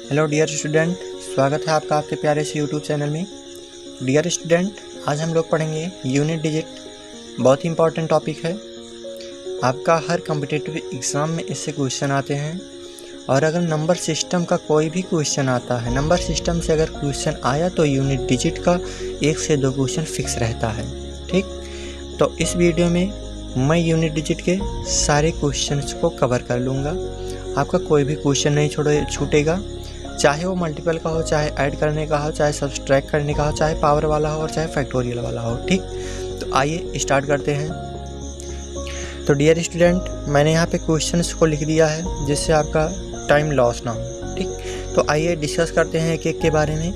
Hello dear student, स्वागत है आपका आपके प्यारे से यूट्यूब चैनल में। डियर स्टूडेंट, आज हम लोग पढ़ेंगे यूनिट डिजिट। बहुत ही इंपॉर्टेंट टॉपिक है। आपका हर कॉम्पिटिटिव एग्ज़ाम में इससे क्वेश्चन आते हैं, और अगर नंबर सिस्टम का कोई भी क्वेश्चन आता है, नंबर सिस्टम से अगर क्वेश्चन आया तो यूनिट डिजिट का 1 से 2 क्वेश्चन फिक्स रहता है। ठीक, तो इस वीडियो में मैं यूनिट डिजिट के सारे क्वेश्चंस को कवर कर लूँगा। आपका कोई भी क्वेश्चन नहीं छूटेगा, चाहे वो मल्टीपल का हो, चाहे ऐड करने का हो, चाहे सब्सट्रैक्ट करने का हो, चाहे पावर वाला हो और चाहे फैक्टोरियल वाला हो। ठीक, तो आइए स्टार्ट करते हैं। तो डियर स्टूडेंट, मैंने यहाँ पे क्वेश्चंस को लिख दिया है जिससे आपका टाइम लॉस ना हो। ठीक, तो आइए डिस्कस करते हैं एक एक के बारे में।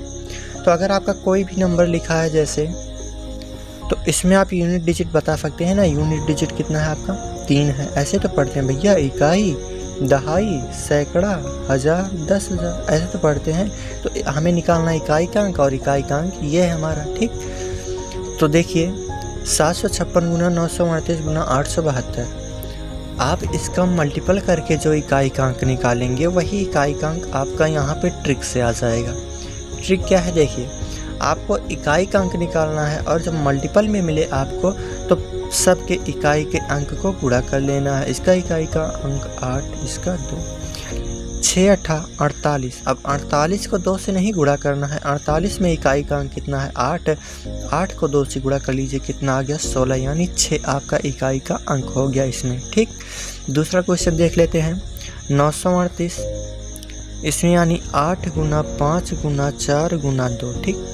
तो अगर आपका कोई भी नंबर लिखा है जैसे, तो इसमें आप यूनिट डिजिट बता सकते हैं ना। यूनिट डिजिट कितना है आपका? 3 है। ऐसे तो पढ़ते हैं भैया, इकाई, दहाई, सैकड़ा, हज़ार, 10,000, ऐसे तो पढ़ते हैं। तो हमें निकालना इकाई का अंक, और इकाई का अंक ये है हमारा। ठीक, तो देखिए 756 गुना 938 गुना 872, आप इसका मल्टीपल करके जो इकाई का अंक निकालेंगे वही इकाई का अंक आपका यहाँ पे ट्रिक से आ जाएगा। ट्रिक क्या है? देखिए, आपको इकाई का अंक निकालना है, और जब मल्टीपल में मिले आपको तो सबके इकाई के अंक को गुणा कर लेना है। इसका इकाई का अंक 8, इसका 2, 6 8 48। अब 48 को 2 से नहीं गुणा करना है। 48 में इकाई का अंक कितना है? 8। 8 को 2 से गुणा कर लीजिए, कितना आ गया? 16, यानी 6 आपका इकाई का अंक हो गया इसमें। ठीक, दूसरा क्वेश्चन देख लेते हैं। 938, इसमें यानी 8 गुना 5 गुना 4 गुना 2। ठीक,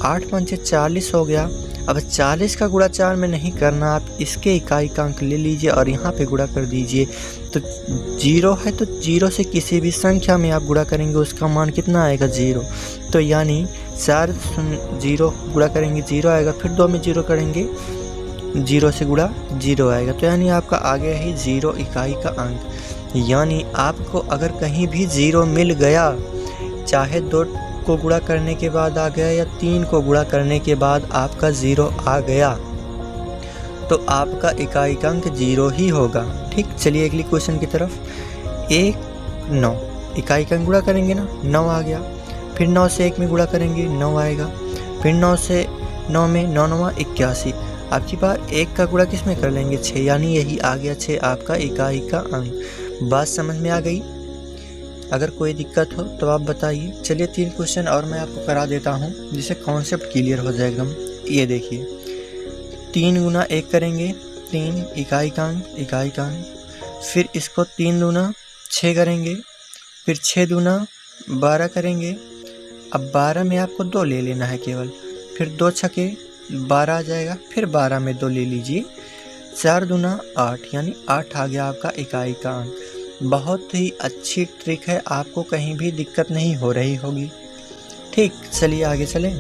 8 पंचे 40 हो गया। अब 40 का गुणा 4 में नहीं करना, आप इसके इकाई का अंक ले लीजिए और यहाँ पे गुणा कर दीजिए। तो 0 है, तो 0 से किसी भी संख्या में आप गुणा करेंगे उसका मान कितना आएगा? 0। तो यानी 4 0 गुणा करेंगे 0 आएगा, फिर 2 में 0 करेंगे, 0 से गुणा 0 आएगा। तो यानी आपका आ गया ही 0 इकाई का अंक। यानी आपको अगर कहीं भी 0 मिल गया, चाहे 2 को गुणा करने के बाद आ गया या 3 को गुणा करने के बाद आपका 0 आ गया, तो आपका इकाई का अंक 0 ही होगा। ठीक, चलिए अगली क्वेश्चन की तरफ। 1 9, इकाई का अंक गुणा करेंगे ना, 9 आ गया। फिर 9 से 1 में गुणा करेंगे, 9 आएगा। फिर 9 से 9 में 9 9 81। अब की बार 1 का गुणा किस में कर लेंगे? 6, यानी यही आ गया 6 आपका इकाई का अंक। बात समझ में आ गई? अगर कोई दिक्कत हो तो आप बताइए। चलिए 3 क्वेश्चन और मैं आपको करा देता हूँ जिससे कॉन्सेप्ट क्लियर हो जाए एकदम। ये देखिए, 3 गुना 1 करेंगे, 3 इकाई का अंक, इकाई का अंक। फिर इसको 3 दूना 6 करेंगे, फिर 6 दूना 12 करेंगे। अब 12 में आपको 2 ले लेना है केवल, फिर 2 छके 12 आ जाएगा, फिर 12 में 2 ले लीजिए, 4 दूना 8, यानी 8 आ गया आपका इकाई का अंक। बहुत ही अच्छी ट्रिक है, आपको कहीं भी दिक्कत नहीं हो रही होगी। ठीक, चलिए आगे चलें।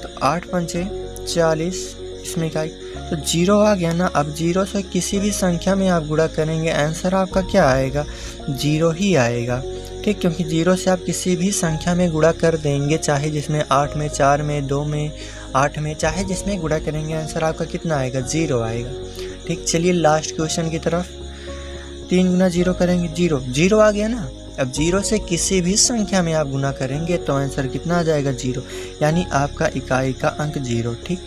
तो 8 पंचे 40, इसमें इकाई तो 0 आ गया ना। अब 0 से किसी भी संख्या में आप गुणा करेंगे, आंसर आपका क्या आएगा? 0 ही आएगा। ठीक, क्योंकि 0 से आप किसी भी संख्या में गुणा कर देंगे, चाहे जिसमें 8 में, 4 में, 2 में, 8 में, चाहे जिसमें गुणा करेंगे, आंसर आपका कितना आएगा? 0 आएगा। ठीक, चलिए लास्ट क्वेश्चन की तरफ। 3 गुना 0 करेंगे, 0 0 आ गया ना। अब 0 से किसी भी संख्या में आप गुना करेंगे तो आंसर कितना आ जाएगा? 0, यानी आपका इकाई का अंक 0। ठीक,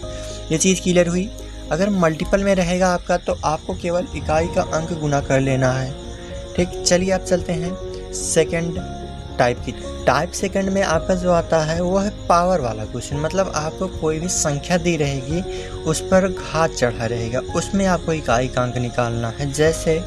ये चीज़ क्लियर हुई। अगर मल्टीपल में रहेगा आपका तो आपको केवल इकाई का अंक गुना कर लेना है। ठीक, चलिए आप चलते हैं सेकंड टाइप की। टाइप सेकंड में आपका जो आता है वो है पावर वाला क्वेश्चन। मतलब आपको कोई भी संख्या दी रहेगी, उस पर घात चढ़ा रहेगा, उसमें आपको इकाई का अंक निकालना है। जैसे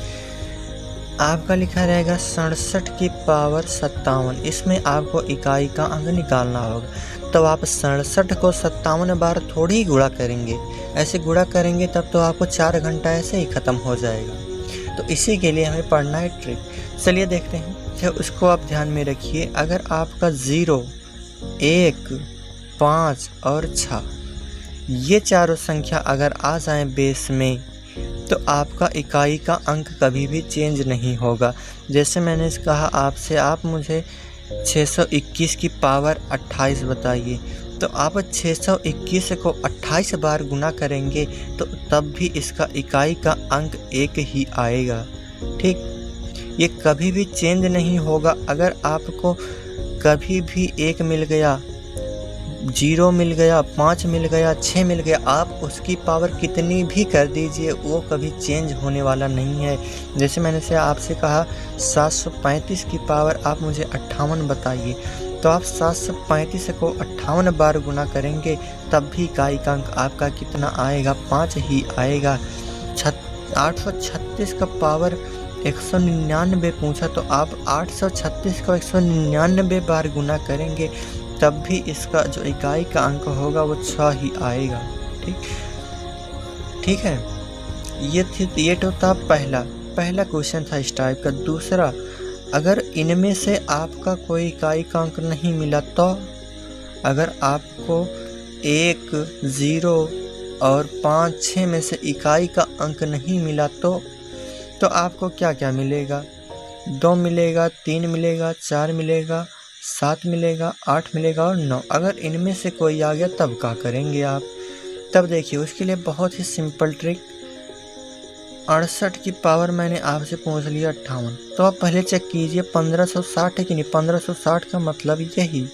आपका लिखा रहेगा 67 की पावर 57, इसमें आपको इकाई का अंक निकालना होगा। तो आप 67 को 57 बार थोड़ी ही गुणा करेंगे, ऐसे गुणा करेंगे तब तो आपको 4 घंटा ऐसे ही ख़त्म हो जाएगा। तो इसी के लिए हमें पढ़ना है ट्रिक। चलिए देखते हैं, तो उसको आप ध्यान में रखिए। अगर आपका 0, 1, 5 और 6 ये चारों संख्या अगर आ जाए बेस में, तो आपका इकाई का अंक कभी भी चेंज नहीं होगा। जैसे मैंने कहा आपसे, आप मुझे 621 की पावर 28 बताइए, तो आप 621 को 28 बार गुना करेंगे तो तब भी इसका इकाई का अंक 1 ही आएगा। ठीक, ये कभी भी चेंज नहीं होगा। अगर आपको कभी भी 1 मिल गया, 0 मिल गया, 5 मिल गया, 6 मिल गया, आप उसकी पावर कितनी भी कर दीजिए वो कभी चेंज होने वाला नहीं है। जैसे मैंने से आपसे कहा 735 की पावर आप मुझे 58 बताइए, तो आप 735 को 58 बार गुना करेंगे तब भी इकाई अंक आपका कितना आएगा, 5 ही आएगा। 836 का पावर 199 पूछा तो आप 836 को 199 बार गुना करेंगे तब भी इसका जो इकाई का अंक होगा वो 6 ही आएगा। ठीक है, ये तो था पहला क्वेश्चन था इस टाइप का। दूसरा, अगर इनमें से आपका कोई इकाई का अंक नहीं मिला तो अगर आपको 1, 0 और 5, 6 में से इकाई का अंक नहीं मिला तो आपको क्या क्या मिलेगा? 2 मिलेगा, 3 मिलेगा, 4 मिलेगा, 7 मिलेगा, 8 मिलेगा और 9। अगर इनमें से कोई आ गया तब क्या करेंगे आप? तब देखिए उसके लिए बहुत ही सिंपल ट्रिक। 68 की पावर मैंने आपसे पूछ लिया 58, तो आप पहले चेक कीजिए 1560 है कि नहीं। 1560 का मतलब यही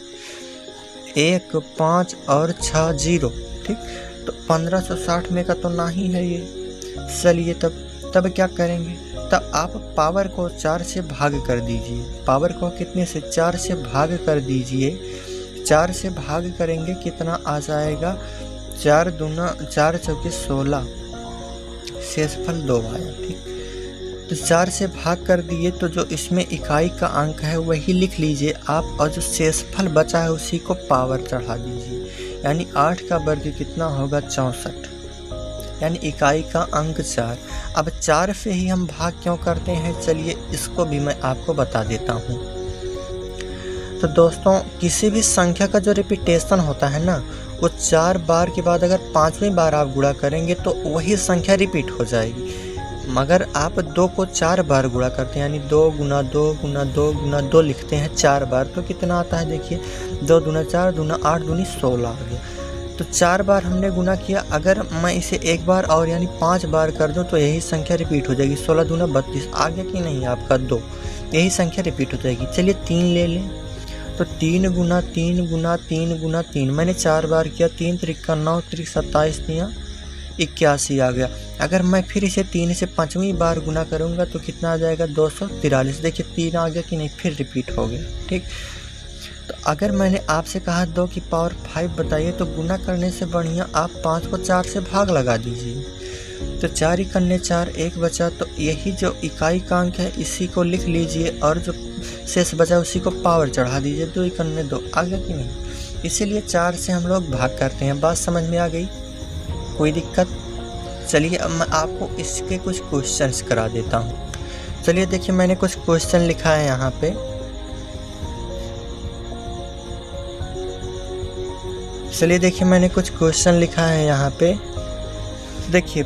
1, 5 और 6 0। ठीक, तो 1560 में का तो नहीं है ये। चलिए तब क्या करेंगे? तब आप पावर को 4 से भाग कर दीजिए। पावर को कितने से? 4 से भाग कर दीजिए। 4 से भाग करेंगे कितना आ जाएगा? 4 दूना 4 चौके 16, शेषफल 2 आया। ठीक, तो 4 से भाग कर दिए तो जो इसमें इकाई का अंक है वही लिख लीजिए आप, और जो शेषफल बचा है उसी को पावर चढ़ा दीजिए। यानी 8 का वर्ग कितना होगा? 64, यानी इकाई का अंक 4। अब 4 से ही हम भाग क्यों करते हैं, चलिए इसको भी मैं आपको बता देता हूँ। तो दोस्तों, किसी भी संख्या का जो रिपीटेशन होता है ना, वो 4 बार के बाद अगर 5वीं बार आप गुणा करेंगे तो वही संख्या रिपीट हो जाएगी। मगर आप 2 को 4 बार गुणा करते हैं, यानी 2 गुना 2 गुना 2 गुना 2 लिखते हैं 4 बार, तो कितना आता है? देखिए 2 दूना 4 दूना 8 दूनी 16 आ गया। तो 4 बार हमने गुना किया। अगर मैं इसे 1 बार और यानी 5 बार कर दूं तो यही संख्या रिपीट हो जाएगी। 16 दूना 32 आ गया कि नहीं आपका? 2, यही संख्या रिपीट हो जाएगी। चलिए 3 ले लें, तो 3 गुना 3 गुना 3 गुना 3 मैंने 4 बार किया। 3 त्रिका 9 त्रिक 27 दिया 81 आ गया। अगर मैं फिर इसे 3 से 5वीं बार गुना करूँगा तो कितना आ जाएगा? 243। देखिए 3 आ गया कि नहीं, फिर रिपीट हो गया। ठीक, तो अगर मैंने आपसे कहा 2 की पावर 5 बताइए, तो गुना करने से बढ़िया आप 5 को 4 से भाग लगा दीजिए। तो 4 ही करने 4, 1 बचा, तो यही जो इकाई का अंक है इसी को लिख लीजिए और जो शेष बचा उसी को पावर चढ़ा दीजिए। 2 ही करने 2 आ गया कि नहीं। इसीलिए 4 से हम लोग भाग करते हैं। बात समझ में आ गई? कोई दिक्कत? चलिए अब मैं आपको इसके कुछ क्वेश्चंस करा देता हूँ। चलिए देखिए मैंने कुछ क्वेश्चन लिखा है यहाँ पे। चलिए देखिए मैंने कुछ क्वेश्चन लिखा है यहाँ पे। देखिए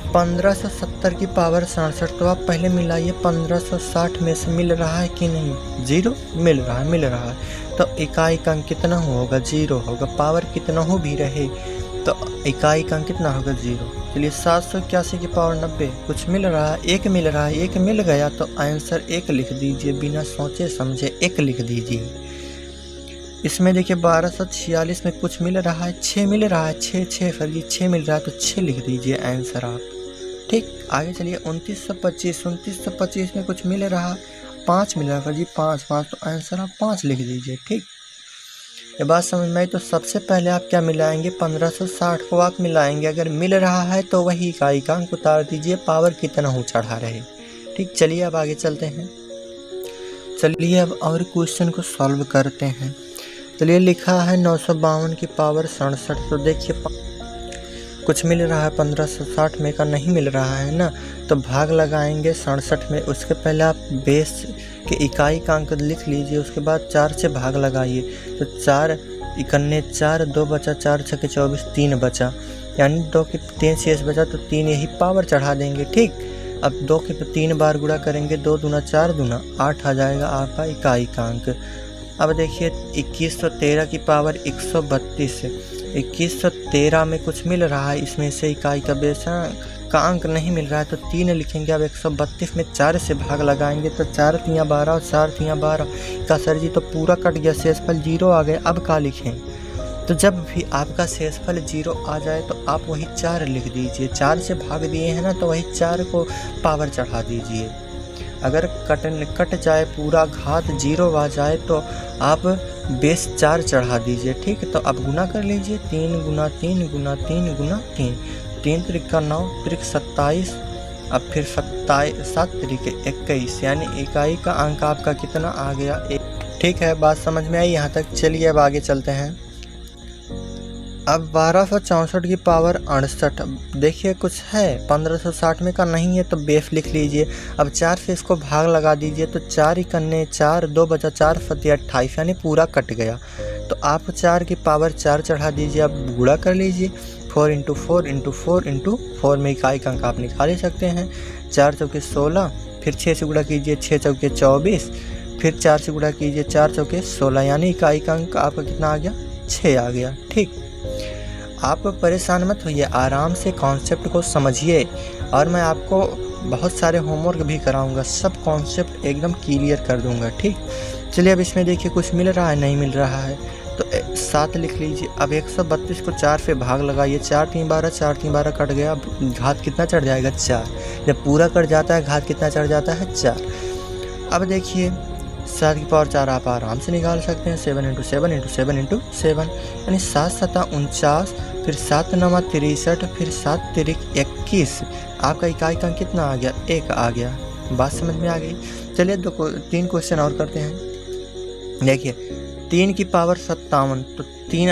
1570 की पावर 67, तो आप पहले मिलाइए 1560 में से मिल रहा है कि नहीं? 0 मिल रहा है। तो इकाई का अंक कितना होगा? 0 होगा। पावर कितना हो भी रहे तो इकाई का अंक कितना होगा? 0। चलिए 781 की पावर 90, कुछ मिल रहा है? 1 मिल रहा है। 1 मिल गया तो आंसर 1 लिख दीजिए, बिना सोचे समझे 1 लिख दीजिए। इसमें देखिए 1246 में कुछ मिल रहा है? 6 मिल रहा है। 6 मिल रहा है तो 6 लिख दीजिए आंसर आप। ठीक, आगे चलिए 2925 में कुछ मिल रहा है? 5 मिल रहा है जी, 5 तो आंसर आप 5 लिख दीजिए। ठीक, ये बात समझ में आई। तो सबसे पहले आप क्या मिलाएंगे? 1560 को आप मिलाएंगे। अगर मिल रहा है तो वही इकाई का अंक उतार दीजिए, पावर कितना हो चढ़ा रहे। ठीक, चलिए अब आगे चलते हैं। चलिए अब और क्वेश्चन को सॉल्व करते हैं। चलिए लिखा है 952 की पावर 67, तो देखिए कुछ मिल रहा है 1560 में का नहीं मिल रहा है ना, तो भाग लगाएंगे 67 में। उसके पहले आप बेस के इकाई का अंक लिख लीजिए, उसके बाद 4 से भाग लगाइए। तो 4 इकन्ने 4, 2 बचा, 4 छके 24, 3 बचा, यानी 2 के 3 शेष बचा तो 3 यही पावर चढ़ा देंगे। ठीक, अब 2 के 3 बार गुणा करेंगे, 2 दूना 4 दूना 8 आ जाएगा आपका इकाई का अंक। अब देखिए 2113 की पावर 132 है। 2113 में कुछ मिल रहा है, इसमें से इकाई का बेस का अंक नहीं मिल रहा है तो 3 लिखेंगे। अब 132 में 4 से भाग लगाएंगे तो 4 तियाँ 12 और 4 तियाँ 12 का सर जी तो पूरा कट गया, शेषफल 0 आ गया। अब क्या लिखें? तो जब भी आपका शेषफल 0 आ जाए तो आप वही 4 लिख दीजिए। 4 से भाग दिए हैं ना तो वही 4 को पावर चढ़ा दीजिए। अगर कट जाए पूरा घात 0 आ जाए तो आप बेस 4 चढ़ा दीजिए। ठीक है, तो अब गुना कर लीजिए। 3 गुना 3 गुना 3 गुना 3, 3 त्रिक का 9 त्रिक 27, अब फिर 7 त्रिक 21, यानी इकाई का अंक आपका कितना आ गया? 1। ठीक है, बात समझ में आई यहाँ तक? चलिए अब आगे चलते हैं। अब 1264 की पावर 68, देखिए कुछ है 1560 में का नहीं है तो बेफ लिख लीजिए। अब 4 से इसको भाग लगा दीजिए तो 4 इकन्ने 4, 2 बचा 4 फते 28, यानी पूरा कट गया। तो आप 4 की पावर 4 चढ़ा दीजिए। अब गुणा कर लीजिए। 4 × 4 × 4 × 4 में इकाई का अंक आप निकाल ही सकते हैं। 4 चौके 16, फिर 6 से गुणा कीजिए, 6 चौके 24, फिर 4 से गुणा कीजिए, 4 चौके 16, यानी इकाई का अंक आपका कितना आ गया? 6 आ गया। ठीक, आप परेशान मत होइए, आराम से कॉन्सेप्ट को समझिए और मैं आपको बहुत सारे होमवर्क भी कराऊंगा, सब कॉन्सेप्ट एकदम क्लियर कर दूंगा। ठीक, चलिए अब इसमें देखिए कुछ मिल रहा है, नहीं मिल रहा है तो 7 लिख लीजिए। अब 132 को 4 से भाग लगाइए। 4 3 12, 4 3 12 कट गया। अब घात कितना चढ़ जाएगा? 4। जब पूरा कट जाता है घात कितना चढ़ जाता है? 4। अब देखिए 7 की पावर 4 आप आराम से निकाल सकते हैं। 7 × 7 × 7 × 7, यानी 7 7 49, फिर 7 9 63, फिर 7 3 21। आपका इकाई का कितना आ गया? 1 आ गया। बात समझ में आ गई? चलिए 3 क्वेश्चन और करते हैं। देखिए 3 की पावर 57, तो 3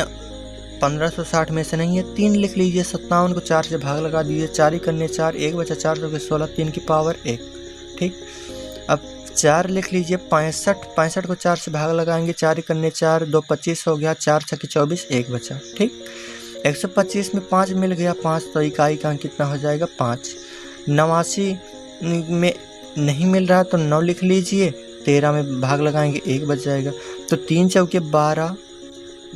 1560 में से नहीं है, 3 लिख लीजिए। 57 को 4 से भाग लगा दीजिए। 4 इकन्ने 4, 1 बचा 4 चौके 16, 3 की पावर 1। ठीक, अब 4 लिख लीजिए। 65 को 4 से भाग लगाएंगे। 4 इकन्ने 4, 2 25 हो गया, 4 छक्के 24, 1 बचा। ठीक, 125 में 5 मिल गया, 5 तो इकाई का अंक कितना हो जाएगा? 5। 89 में नहीं मिल रहा तो 9 लिख लीजिए। 13 में भाग लगाएंगे, 1 बच जाएगा। तो 3 चौके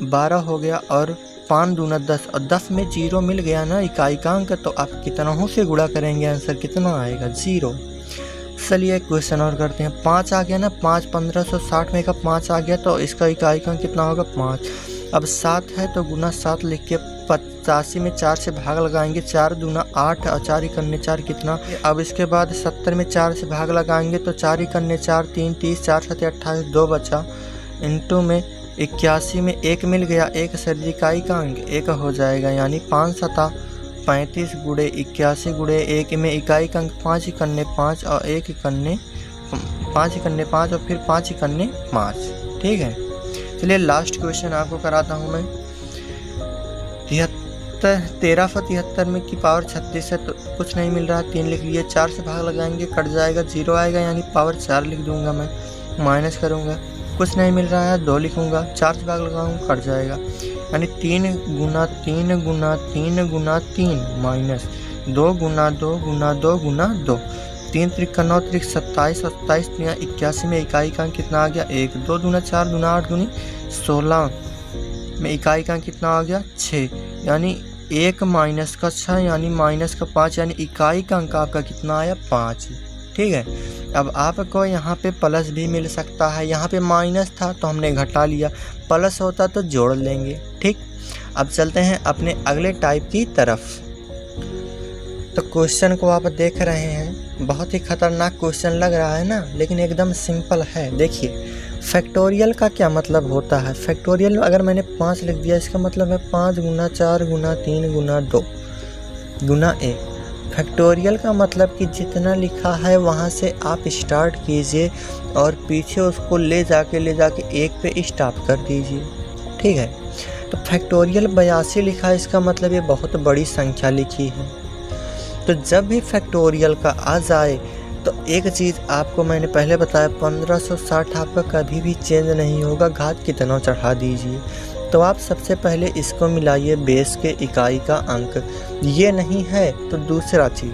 12 हो गया और 5 दूना 10, और 10 में 0 मिल गया ना इकाई का अंक, तो आप कितनों से गुणा करेंगे? आंसर कितना आएगा? 0। चलिए एक क्वेश्चन और करते हैं। 5 आ गया ना, 5 1560 में का 5 आ गया तो इसका इकाई का कितना होगा? 5। अब 7 है तो गुना 7 लिख के 85 में 4 से भाग लगाएंगे। 4 दूना 8 और 4 इकन्ने 4 कितना? अब इसके बाद 70 में 4 से भाग लगाएंगे तो 4 इकन्ने 4, 3 30, 4 7 28, 2 बचा। इंटू में 81 में 1 मिल गया, 1 सर इकाई का अंक 1 हो जाएगा, यानी 5 7 35 गुणे 81 गुणे 1 में इकाई का अंक 5 इकन्ने 5 और 1 इकन्ने 5 इकन्ने 5 और फिर 5 इकन्ने 5। ठीक है, चलिए लास्ट क्वेश्चन आपको कराता हूँ मैं। 1373 में की पावर 36 है तो कुछ नहीं मिल रहा, 3 लिख लिए। 4 से भाग लगाएंगे, कट जाएगा, 0 आएगा, यानी पावर 4 लिख दूंगा मैं, माइनस करूंगा। कुछ नहीं मिल रहा है, 2 लिखूंगा। 4 से भाग लगाऊंगा, कट जाएगा, यानी 3 गुना 3 गुना 3 गुना 3 माइनस 2 गुना 2 गुना 2 गुना 2। 3 त्रिक का 9 त्रिक 27 और 27 तियाँ 81 में इकाई का कितना आ गया? 1। 2 दूना 4 दूना 8 दूनी 16 में इकाई का कितना आ गया? 6, यानी 1 माइनस का 6 यानी माइनस का 5, यानी इकाई का अंक आपका कितना आया? 5। ठीक है, अब आपको यहाँ पे प्लस भी मिल सकता है, यहाँ पे माइनस था तो हमने घटा लिया, प्लस होता तो जोड़ लेंगे। ठीक, अब चलते हैं अपने अगले टाइप की तरफ। तो क्वेश्चन को आप देख रहे हैं, बहुत ही खतरनाक क्वेश्चन लग रहा है ना, लेकिन एकदम सिंपल है। देखिए फैक्टोरियल का क्या मतलब होता है। फैक्टोरियल अगर मैंने 5 लिख दिया, इसका मतलब है 5 गुना 4 गुना 3 गुना 2 गुना 1। फैक्टोरियल का मतलब कि जितना लिखा है वहाँ से आप स्टार्ट कीजिए और पीछे उसको ले जाके 1 पे स्टॉप कर दीजिए। ठीक है, तो फैक्टोरियल 82 लिखा है, इसका मतलब ये बहुत बड़ी संख्या लिखी है। तो जब भी फैक्टोरियल का आ जाए तो एक चीज़ आपको मैंने पहले बताया, 1560 आपका कभी भी चेंज नहीं होगा, घात कितना चढ़ा दीजिए। तो आप सबसे पहले इसको मिलाइए बेस के इकाई का अंक, ये नहीं है तो दूसरा चीज़,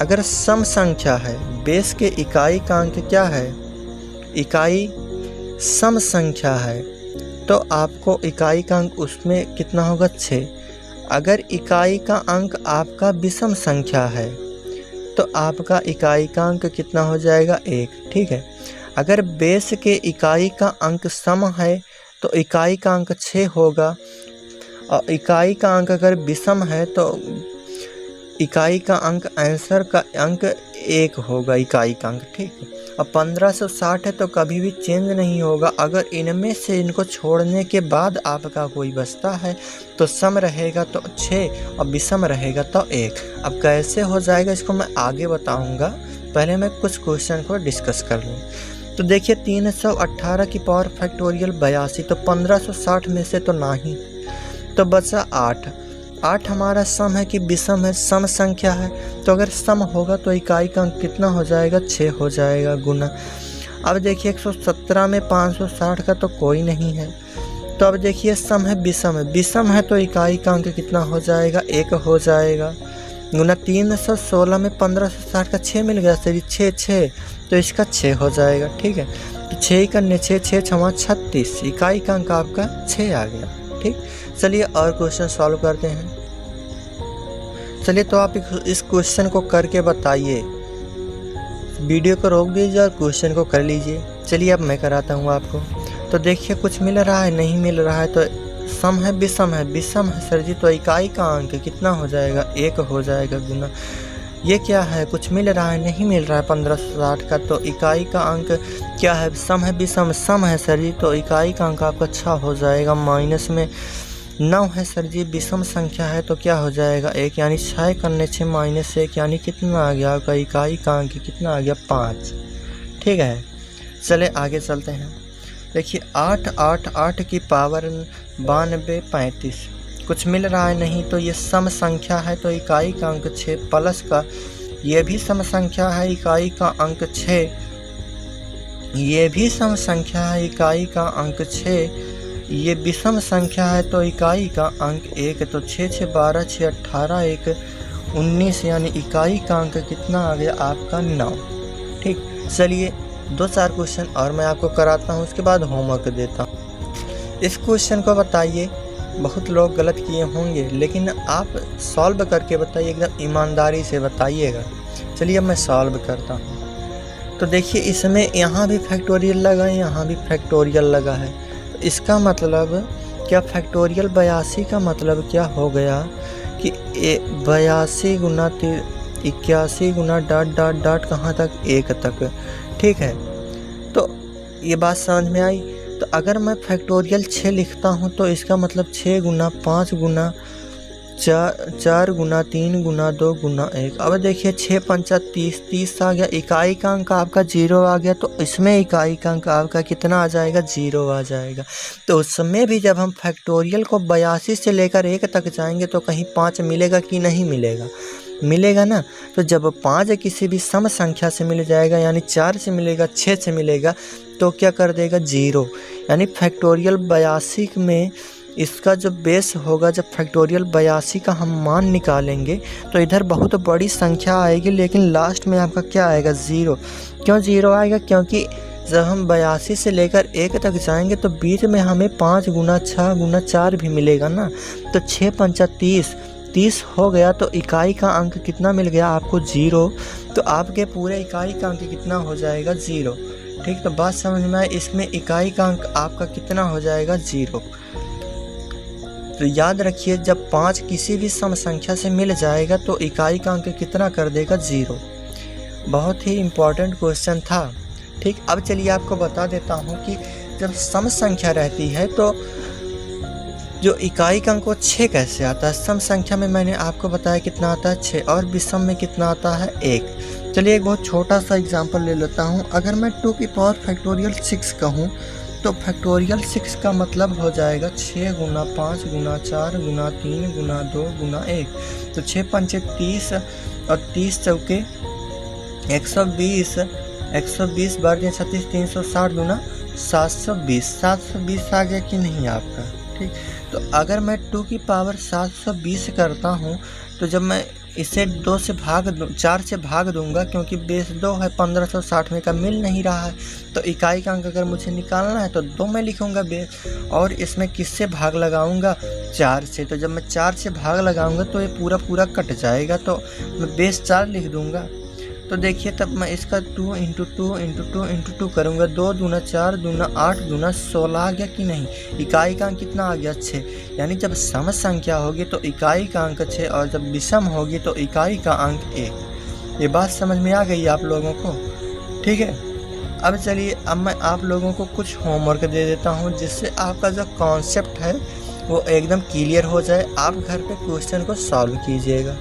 अगर सम संख्या है बेस के इकाई का अंक क्या है? इकाई सम संख्या है तो आपको इकाई का अंक उसमें कितना होगा? 6। अगर इकाई का अंक आपका विषम संख्या है तो आपका इकाई का अंक कितना हो जाएगा 1। ठीक है। अगर बेस के इकाई का अंक सम है तो इकाई का अंक 6 होगा, और इकाई का अंक अगर विषम है तो इकाई का अंक आंसर का अंक 1 होगा, इकाई का अंक। ठीक है। अब 1560 है तो कभी भी चेंज नहीं होगा। अगर इनमें से इनको छोड़ने के बाद आपका कोई बचता है तो सम रहेगा तो 6 और विषम रहेगा तो 1। अब कैसे हो जाएगा इसको मैं आगे बताऊंगा, पहले मैं कुछ क्वेश्चन को डिस्कस कर लूँ। तो देखिए 318 की पावर फैक्टोरियल 82, तो 1560 में से तो नहीं, तो बचा 8 हमारा सम है कि विषम है, सम संख्या है, तो अगर सम होगा तो इकाई का अंक कितना हो जाएगा 6 हो जाएगा गुना। अब देखिए 117 में 560 का तो कोई नहीं है, तो अब देखिए सम है विषम है तो इकाई का अंक कितना हो जाएगा 1 हो जाएगा गुना 316 में 1560 का 6 मिल गया सर, 6 तो इसका 6 हो जाएगा। ठीक है। तो 6 करने 6 36, इकाई का अंक आपका 6 आ गया। ठीक। चलिए और क्वेश्चन सॉल्व करते हैं। चलिए तो आप इस क्वेश्चन को करके बताइए, वीडियो को रोक दीजिए और क्वेश्चन को कर लीजिए। चलिए अब मैं कराता हूँ आपको। तो देखिए कुछ मिल रहा है, नहीं मिल रहा है, तो सम है विषम है सर जी, तो इकाई का अंक कितना हो जाएगा 1 हो जाएगा गुना। ये क्या है, कुछ मिल रहा है, नहीं मिल रहा है 1560 का, तो इकाई का अंक क्या है, सम है विषम, सम है सर जी, तो इकाई का अंक आपका 6 हो जाएगा। माइनस में 9 है सर जी, विषम संख्या है तो क्या हो जाएगा 1, यानी 6 करने 6 माइनस 1, यानी कितना आ गया आपका इकाई का अंक कितना आ गया 5। ठीक है। चले आगे चलते हैं। देखिए 8 की पावर 92 35, कुछ मिल रहा है नहीं, तो ये सम संख्या है तो इकाई का अंक 6 प्लस का, ये भी सम संख्या है इकाई का अंक 6, ये भी सम संख्या है इकाई का अंक 6, ये विषम संख्या है तो इकाई का अंक 1, तो 6 6 12 6 18 1 19, यानी इकाई का अंक कितना आ गया आपका 9। ठीक। चलिए 2-4 क्वेश्चन और मैं आपको कराता हूँ, उसके बाद होमवर्क देता हूँ। इस क्वेश्चन को बताइए, बहुत लोग गलत किए होंगे लेकिन आप सॉल्व करके बताइए, एकदम ईमानदारी से बताइएगा। चलिए अब मैं सॉल्व करता हूँ। तो देखिए इसमें यहाँ भी फैक्टोरियल लगा है, यहाँ भी फैक्टोरियल लगा है, तो इसका मतलब क्या, फैक्टोरियल 82 का मतलब क्या हो गया कि 82 गुना 81 गुना डॉट कहाँ तक 1 तक। ठीक है। तो ये बात समझ में आई। तो अगर मैं फैक्टोरियल 6 लिखता हूँ तो इसका मतलब 6 गुना 5 गुना 4 गुना 3 गुना 2 गुना 1। अब देखिए 6 पंचा 30 आ गया, इकाई का अंक आपका 0 आ गया, तो इसमें इकाई का अंक आपका कितना आ जाएगा 0 आ जाएगा। तो उस समय भी जब हम फैक्टोरियल को 82 से लेकर 1 तक जाएंगे तो कहीं 5 मिलेगा कि नहीं मिलेगा, मिलेगा ना। तो जब 5 किसी भी सम संख्या से मिल जाएगा, यानी 4 से मिलेगा, 6 से मिलेगा, तो क्या कर देगा 0, यानी फैक्टोरियल 82 में इसका जो बेस होगा, जब फैक्टोरियल 82 का हम मान निकालेंगे तो इधर बहुत बड़ी संख्या आएगी, लेकिन लास्ट में आपका क्या आएगा 0। क्यों 0 आएगा, क्योंकि जब हम 82 से लेकर 1 तक जाएंगे तो बीच में हमें 5 गुना 6 गुना 4 भी मिलेगा ना। तो 6 पंचा 30 हो गया, तो इकाई का अंक कितना मिल गया आपको 0, तो आपके पूरे इकाई का अंक कितना हो जाएगा 0। ठीक। तो बात समझ में आए, इसमें इकाई का अंक आपका कितना हो जाएगा 0। तो याद रखिए जब 5 किसी भी सम संख्या से मिल जाएगा तो इकाई का अंक कितना कर देगा 0। बहुत ही इम्पोर्टेंट क्वेश्चन था। ठीक। अब चलिए आपको बता देता हूँ कि जब सम संख्या रहती है तो जो इकाई का अंक वो 6 कैसे आता है। सम संख्या में मैंने आपको बताया कितना आता है 6, और विषम में कितना आता है 1। चलिए एक बहुत छोटा सा एग्जांपल ले लेता हूँ। अगर मैं 2 की पावर फैक्टोरियल 6 कहूँ तो फैक्टोरियल 6 का मतलब हो जाएगा 6 गुना 5 गुना 4 गुना 3 गुना 2 गुना 1। तो 6 पंचे 30 और 30 चौके 120 बार 36 360 गुना 720 आ गया कि नहीं आपका। ठीक। तो अगर मैं 2 की पावर 720 करता हूँ तो जब मैं इसे 4 से भाग दूंगा, क्योंकि बेस 2 है, 1560 में का मिल नहीं रहा है। तो इकाई का अंक अगर मुझे निकालना है तो 2 में लिखूंगा बेस, और इसमें किससे भाग लगाऊंगा? 4 से। तो जब मैं 4 से भाग लगाऊंगा तो ये पूरा कट जाएगा, तो मैं बेस 4 लिख दूंगा। तो देखिए तब मैं इसका 2 × 2 × 2 × 2 करूँगा। 2 दूना 4 दूना 8 दूना 16 आ गया कि नहीं? इकाई का अंक कितना आ गया? 6। यानी जब सम संख्या होगी तो इकाई का अंक 6, और जब विषम होगी तो इकाई का अंक 1। ये बात समझ में आ गई आप लोगों को? ठीक है। अब चलिए, अब मैं आप लोगों को कुछ होमवर्क दे देता हूँ, जिससे आपका जो कॉन्सेप्ट है वो एकदम क्लियर हो जाए। आप घर पे क्वेश्चन को सॉल्व कीजिएगा।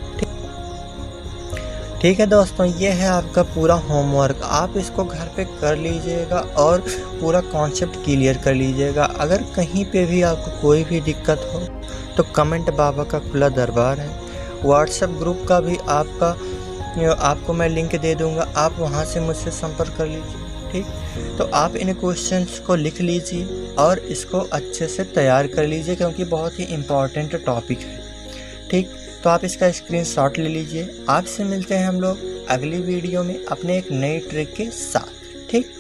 ठीक है दोस्तों, ये है आपका पूरा होमवर्क। आप इसको घर पे कर लीजिएगा और पूरा कॉन्सेप्ट क्लियर कर लीजिएगा। अगर कहीं पे भी आपको कोई भी दिक्कत हो तो कमेंट बाबा का खुला दरबार है। व्हाट्सएप ग्रुप का भी आपको मैं लिंक दे दूंगा, आप वहां से मुझसे संपर्क कर लीजिए। ठीक, तो आप इन क्वेश्चंस को लिख लीजिए और इसको अच्छे से तैयार कर लीजिए, क्योंकि बहुत ही इम्पॉर्टेंट टॉपिक है। ठीक, तो आप इसका स्क्रीनशॉट ले लीजिए। आपसे मिलते हैं हम लोग अगली वीडियो में अपने एक नई ट्रिक के साथ। ठीक।